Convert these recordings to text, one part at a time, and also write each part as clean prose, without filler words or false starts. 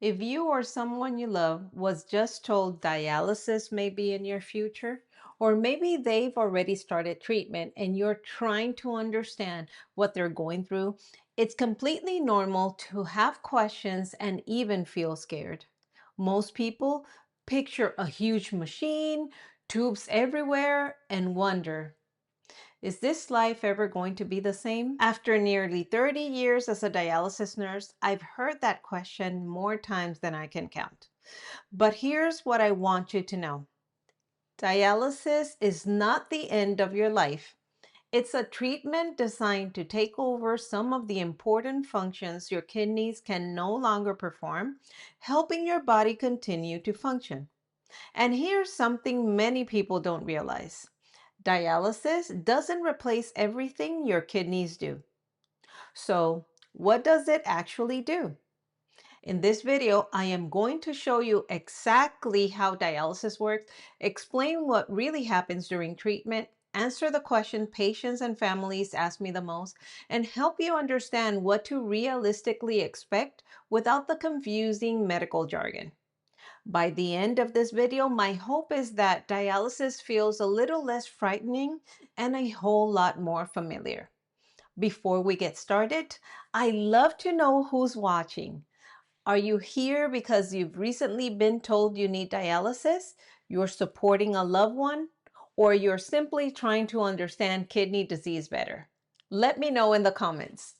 If you or someone you love was just told dialysis may be in your future, or maybe they've already started treatment and you're trying to understand what they're going through, it's completely normal to have questions and even feel scared. Most people picture a huge machine, tubes everywhere, and wonder, is this life ever going to be the same? After nearly 30 years as a dialysis nurse, I've heard that question more times than I can count. But here's what I want you to know. Dialysis is not the end of your life. It's a treatment designed to take over some of the important functions your kidneys can no longer perform, helping your body continue to function. And here's something many people don't realize. Dialysis doesn't replace everything your kidneys do. So, what does it actually do? In this video, I am going to show you exactly how dialysis works, explain what really happens during treatment, answer the question patients and families ask me the most, and help you understand what to realistically expect without the confusing medical jargon. By the end of this video, my hope is that dialysis feels a little less frightening and a whole lot more familiar. Before we get started, I love to know who's watching. Are you here because you've recently been told you need dialysis, you're supporting a loved one, or you're simply trying to understand kidney disease better? Let me know in the comments.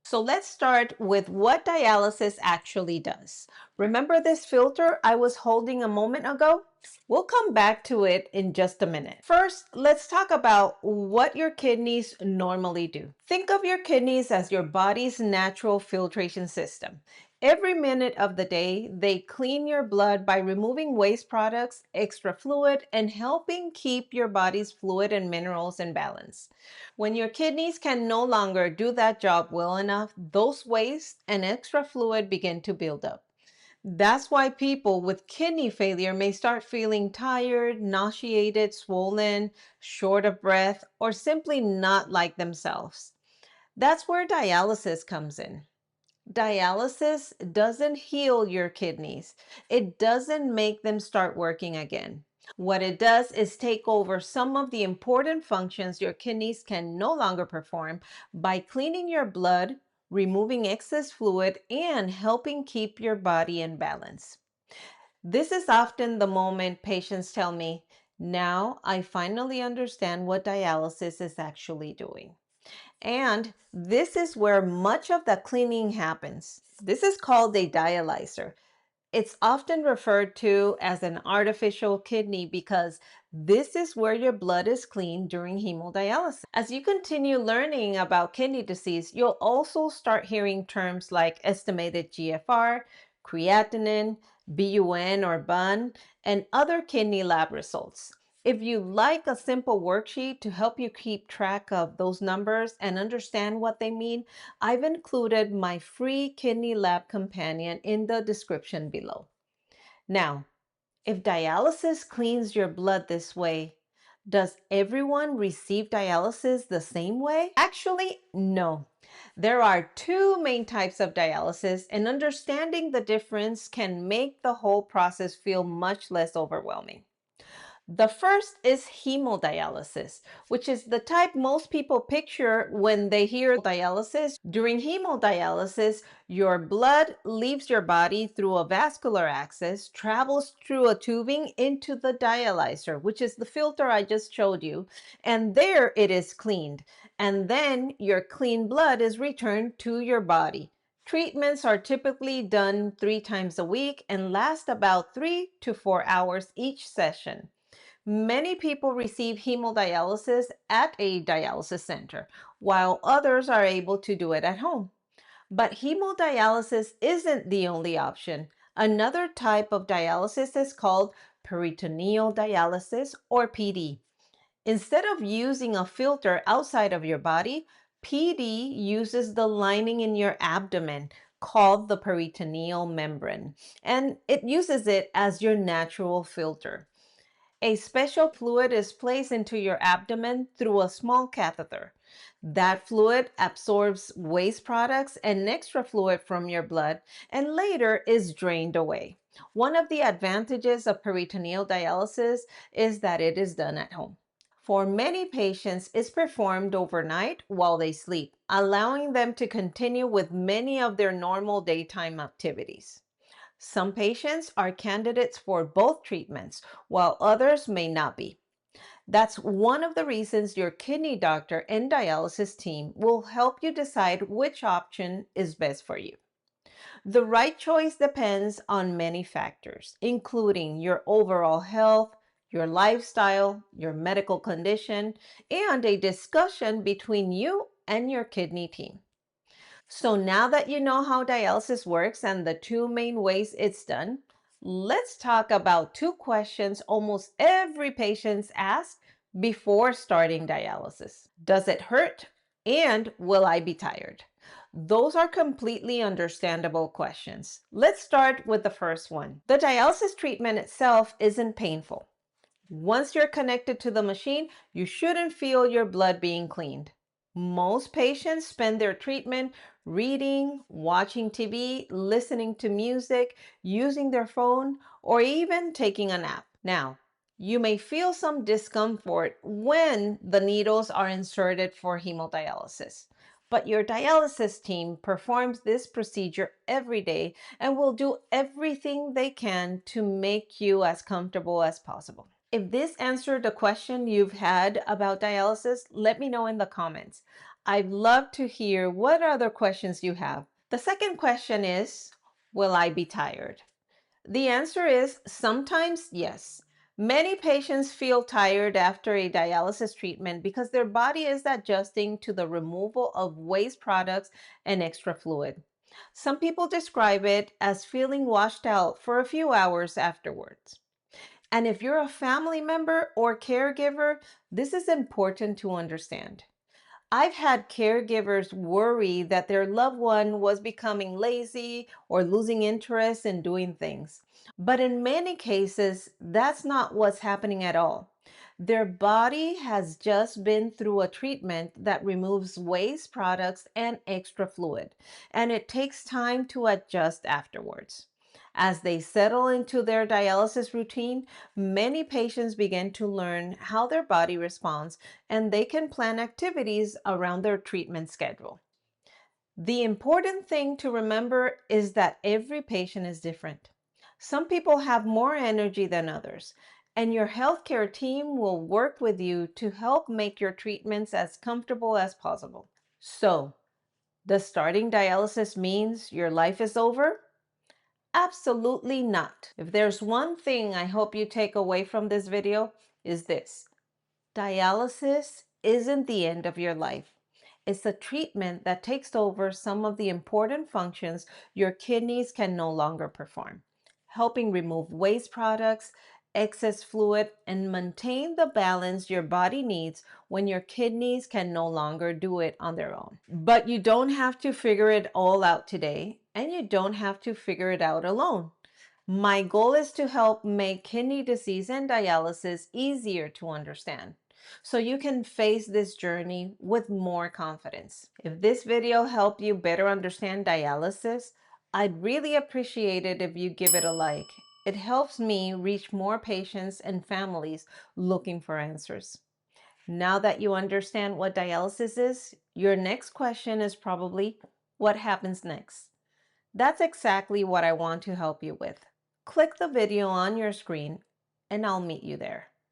So let's start with what dialysis actually does. Remember this filter I was holding a moment ago? We'll come back to it in just a minute. First, let's talk about what your kidneys normally do. Think of your kidneys as your body's natural filtration system. Every minute of the day, they clean your blood by removing waste products, extra fluid, and helping keep your body's fluid and minerals in balance. When your kidneys can no longer do that job well enough, those waste and extra fluid begin to build up. That's why people with kidney failure may start feeling tired, nauseated, swollen, short of breath, or simply not like themselves. That's where dialysis comes in. Dialysis doesn't heal your kidneys. It doesn't make them start working again. What it does is take over some of the important functions your kidneys can no longer perform by cleaning your blood, removing excess fluid, and helping keep your body in balance. This is often the moment patients tell me, now I finally understand what dialysis is actually doing. And this is where much of the cleaning happens. This is called a dialyzer. It's often referred to as an artificial kidney because this is where your blood is cleaned during hemodialysis. As you continue learning about kidney disease, you'll also start hearing terms like estimated GFR, creatinine, BUN or BUN, and other kidney lab results. If you like a simple worksheet to help you keep track of those numbers and understand what they mean, I've included my free kidney lab companion in the description below. Now, if dialysis cleans your blood this way, does everyone receive dialysis the same way? Actually, no. There are two main types of dialysis, and understanding the difference can make the whole process feel much less overwhelming. The first is hemodialysis, which is the type most people picture when they hear dialysis. During hemodialysis, your blood leaves your body through a vascular access, travels through a tubing into the dialyzer, which is the filter I just showed you, and there it is cleaned. And then your clean blood is returned to your body. Treatments are typically done 3 times a week and last about 3 to 4 hours each session. Many people receive hemodialysis at a dialysis center, while others are able to do it at home. But hemodialysis isn't the only option. Another type of dialysis is called peritoneal dialysis or PD. Instead of using a filter outside of your body, PD uses the lining in your abdomen called the peritoneal membrane, and it uses it as your natural filter. A special fluid is placed into your abdomen through a small catheter. That fluid absorbs waste products and extra fluid from your blood and later is drained away. One of the advantages of peritoneal dialysis is that it is done at home. For many patients, it's performed overnight while they sleep, allowing them to continue with many of their normal daytime activities. Some patients are candidates for both treatments, while others may not be. That's one of the reasons your kidney doctor and dialysis team will help you decide which option is best for you. The right choice depends on many factors, including your overall health, your lifestyle, your medical condition, and a discussion between you and your kidney team. So now that you know how dialysis works and the two main ways it's done, let's talk about two questions almost every patient asks before starting dialysis. Does it hurt? And will I be tired? Those are completely understandable questions. Let's start with the first one. The dialysis treatment itself isn't painful. Once you're connected to the machine, you shouldn't feel your blood being cleaned. Most patients spend their treatment reading, watching TV, listening to music, using their phone, or even taking a nap. Now, you may feel some discomfort when the needles are inserted for hemodialysis, but your dialysis team performs this procedure every day and will do everything they can to make you as comfortable as possible. If this answered the question you've had about dialysis, let me know in the comments. I'd love to hear what other questions you have. The second question is, will I be tired? The answer is sometimes yes. Many patients feel tired after a dialysis treatment because their body is adjusting to the removal of waste products and extra fluid. Some people describe it as feeling washed out for a few hours afterwards. And if you're a family member or caregiver, this is important to understand. I've had caregivers worry that their loved one was becoming lazy or losing interest in doing things. But in many cases, that's not what's happening at all. Their body has just been through a treatment that removes waste products and extra fluid, and it takes time to adjust afterwards. As they settle into their dialysis routine, many patients begin to learn how their body responds and they can plan activities around their treatment schedule. The important thing to remember is that every patient is different. Some people have more energy than others, and your healthcare team will work with you to help make your treatments as comfortable as possible. So, does starting dialysis means your life is over? Absolutely not. If there's one thing I hope you take away from this video is this: dialysis isn't the end of your life. It's a treatment that takes over some of the important functions your kidneys can no longer perform, helping remove waste products, excess fluid, and maintain the balance your body needs when your kidneys can no longer do it on their own. But you don't have to figure it all out today, and you don't have to figure it out alone. My goal is to help make kidney disease and dialysis easier to understand, so you can face this journey with more confidence. If this video helped you better understand dialysis, I'd really appreciate it if you give it a like. It helps me reach more patients and families looking for answers. Now that you understand what dialysis is, your next question is probably, what happens next? That's exactly what I want to help you with. Click the video on your screen and I'll meet you there.